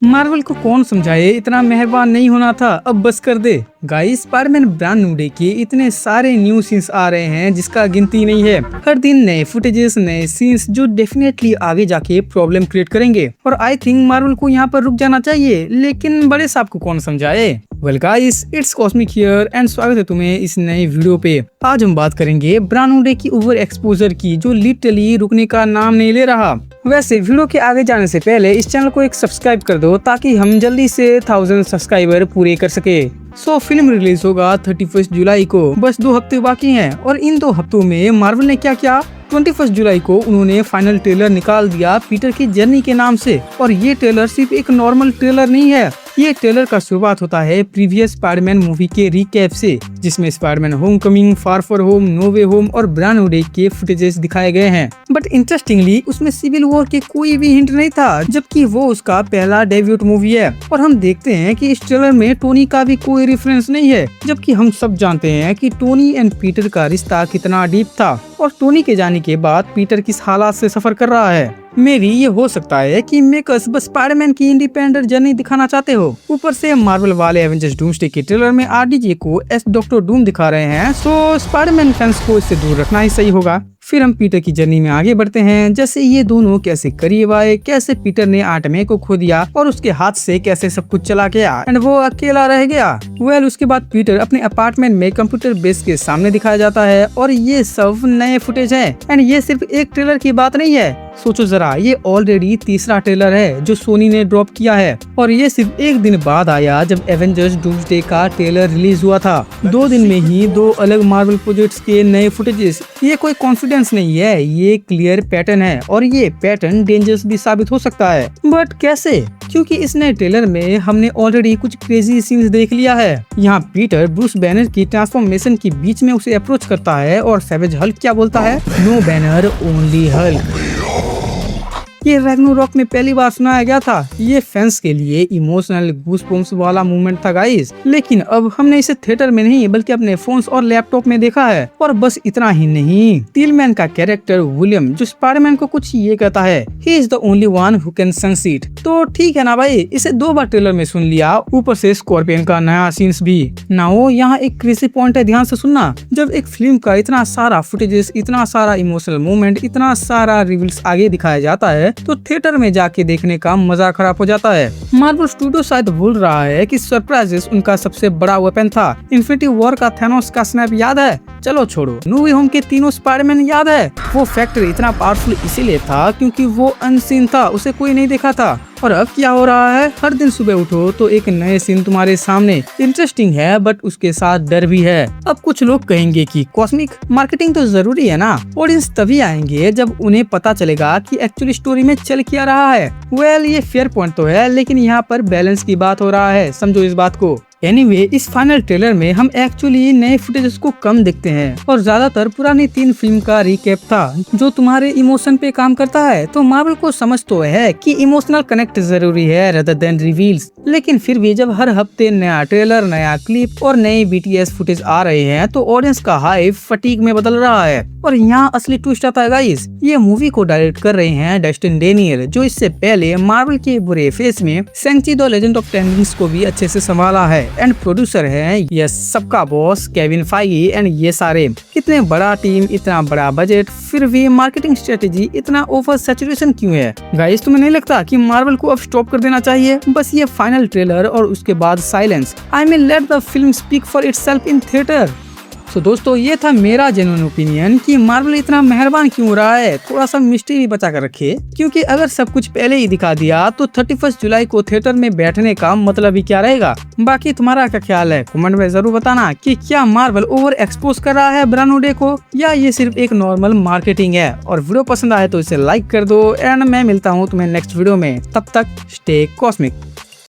Marvel को कौन समझाए, इतना मेहरबान नहीं होना था, अब बस कर दे। Guys, Spiderman brand new day के इतने सारे न्यू सीन्स आ रहे हैं जिसका गिनती नहीं है। हर दिन नए फुटेजेस, नए सीन्स जो डेफिनेटली आगे जाके प्रॉब्लम क्रिएट करेंगे। और आई थिंक मार्वल को यहाँ पर रुक जाना चाहिए, लेकिन बड़े साहब को कौन समझाए। Well guys, it's cosmic here and स्वागत है तुम्हें इस नए वीडियो पे। आज हम बात करेंगे ब्रांड न्यू डे की ओवर एक्सपोजर की, जो लिटरली रुकने का नाम नहीं ले रहा। वैसे वीडियो के आगे जाने से पहले इस चैनल को एक सब्सक्राइब कर दो ताकि हम जल्दी से 1000 सब्सक्राइबर पूरे कर सके। फिल्म रिलीज होगा 31 जुलाई को, बस 2 हफ्ते बाकी हैं। और इन 2 हफ्तों में मार्वल ने क्या किया। 21 जुलाई को उन्होंने फाइनल ट्रेलर निकाल दिया पीटर की जर्नी के नाम से। और ये ट्रेलर सिर्फ एक नॉर्मल ट्रेलर नहीं है, ये ट्रेलर का शुरुआत होता है प्रीवियस स्पाइडरमैन मूवी के रिकैप से, जिसमें Spiderman homecoming, far from home, no way home और ब्रांड न्यू डे के फुटेजेस दिखाए गए हैं। बट इंटरेस्टिंगली उसमें सिविल वॉर के कोई भी हिंट नहीं था, जबकि वो उसका पहला डेब्यूट मूवी है। और हम देखते हैं कि इस ट्रेलर में टोनी का भी कोई रेफरेंस नहीं है, जबकि हम सब जानते हैं कि टोनी एंड पीटर का रिश्ता कितना डीप था। और टोनी के जाने के बाद पीटर किस हालात से सफर कर रहा है। मे भी ये हो सकता है कि मेकर्स बस स्पाइडरमैन की इंडिपेंडेंट जर्नी दिखाना चाहते हो। ऊपर से मार्वल वाले एवेंजर्स डूम्सडे के ट्रेलर में आरडीजे को एस डॉक्टर डूम दिखा रहे हैं, सो स्पाइडरमैन फैंस को इससे दूर रखना ही सही होगा। फिर हम पीटर की जर्नी में आगे बढ़ते हैं, जैसे ये दोनों कैसे करीब आए, कैसे पीटर ने आर्ट मे को खो दिया और उसके हाथ से कैसे सब कुछ चला गया एंड वो अकेला रह गया। उसके बाद पीटर अपने अपार्टमेंट में कंप्यूटर बेस के सामने दिखाया जाता है। और ये सब नए फुटेज है एंड ये सिर्फ एक ट्रेलर की बात नहीं है। सोचो जरा, ये ऑलरेडी तीसरा ट्रेलर है जो सोनी ने ड्रॉप किया है। और ये सिर्फ एक दिन बाद आया जब एवेंजर्स डूम्सडे का ट्रेलर रिलीज हुआ था। 2 दिन में ही 2 अलग मार्वल प्रोजेक्ट्स के नए फुटेजेस। ये कोई कॉन्फिडेंस नहीं है, ये क्लियर पैटर्न है। और ये पैटर्न डेंजरस भी साबित हो सकता है। बट कैसे? क्योंकि इस नए ट्रेलर में हमने ऑलरेडी कुछ क्रेजी सीन्स देख लिया है। यहाँ पीटर ब्रूस बैनर की ट्रांसफॉर्मेशन के बीच में उसे अप्रोच करता है और सैवेज हल्क क्या बोलता है, नो बैनर ओनली हल्क। ये रैग्नारोक में पहली बार सुनाया गया था। ये फैंस के लिए इमोशनल गूज़बम्प्स वाला मूवमेंट था गाइस। लेकिन अब हमने इसे थिएटर में नहीं बल्कि अपने फोन्स और लैपटॉप में देखा है। और बस इतना ही नहीं, टीलमैन का कैरेक्टर विलियम जो स्पाइडरमैन को कुछ ये कहता है, he is the only one who can sense it. तो ठीक है ना भाई, इसे 2 बार ट्रेलर में सुन लिया, ऊपर से स्कॉर्पियन का नया सीन्स भी। नाउ यहाँ एक क्रेजी पॉइंट है, ध्यान से सुनना। जब एक फिल्म का इतना सारा फुटेजेस, इतना सारा इमोशनल मूवमेंट, इतना सारा रिवील्स आगे दिखाया जाता है, तो थिएटर में जाके देखने का मजा खराब हो जाता है। मार्वल स्टूडियो शायद भूल रहा है कि सरप्राइजेस उनका सबसे बड़ा वेपन था। इन्फिनिटी वॉर का थैनोस का स्नैप याद है? चलो छोड़ो, नो वे होम के तीनों स्पाइडरमैन याद है? वो फैक्टर इतना पावरफुल इसीलिए था क्योंकि वो अनसीन था, उसे कोई नहीं देखा था। और अब क्या हो रहा है, हर दिन सुबह उठो तो एक नए सीन तुम्हारे सामने। इंटरेस्टिंग है बट उसके साथ डर भी है। अब कुछ लोग कहेंगे कि कॉस्मिक मार्केटिंग तो जरूरी है ना, ऑडियंस तभी आएंगे जब उन्हें पता चलेगा कि एक्चुअली स्टोरी में चल क्या रहा है। ये फेयर पॉइंट तो है, लेकिन यहाँ पर बैलेंस की बात हो रहा है, समझो इस बात को। एनीवे, इस फाइनल ट्रेलर में हम एक्चुअली नए फुटेजेस को कम देखते हैं और ज्यादातर पुरानी 3 फिल्म का रिकैप था जो तुम्हारे इमोशन पे काम करता है। तो मार्वल को समझ तो है कि इमोशनल कनेक्ट जरूरी है rather than रिवील्स, लेकिन फिर भी जब हर हफ्ते नया ट्रेलर, नया क्लिप और नए BTS फुटेज आ रहे हैं तो ऑडियंस का हाइप फटीग में बदल रहा है। और यहाँ असली ट्विस्ट आता है गाइस, ये मूवी को डायरेक्ट कर रहे हैं डस्टिन डेनियल, जो इससे पहले मार्वल के बुरे फेस में शैंग-ची द लेजेंड ऑफ 10 रिंग्स को भी अच्छे से संभाला है। एंड प्रोड्यूसर है ये सबका बॉस केविन फाइगी। एंड ये सारे इतने बड़ा टीम, इतना बड़ा बजट, फिर भी मार्केटिंग स्ट्रेटेजी इतना ओवर सैचुरेशन क्यों है? गाइस, तुम्हें नहीं लगता कि मार्वल को अब स्टॉप कर देना चाहिए? बस ये फाइनल ट्रेलर और उसके बाद silence. I mean, let the film speak for itself in theatre. तो दोस्तों, ये था मेरा जेन्युइन ओपिनियन कि मार्वल इतना मेहरबान क्यों हो रहा है। थोड़ा सा मिस्ट्री भी बचा कर रखे, क्योंकि अगर सब कुछ पहले ही दिखा दिया तो 31 जुलाई को थिएटर में बैठने का मतलब ही क्या रहेगा। बाकी तुम्हारा क्या ख्याल है, कमेंट में जरूर बताना कि क्या मार्वल ओवर एक्सपोज कर रहा है ब्रांड न्यू डे को, या ये सिर्फ एक नॉर्मल मार्केटिंग है। और वीडियो पसंद आए तो इसे लाइक कर दो एंड मैं मिलता हूँ तुम्हें नेक्स्ट वीडियो में। तब तक स्टे कॉस्मिक।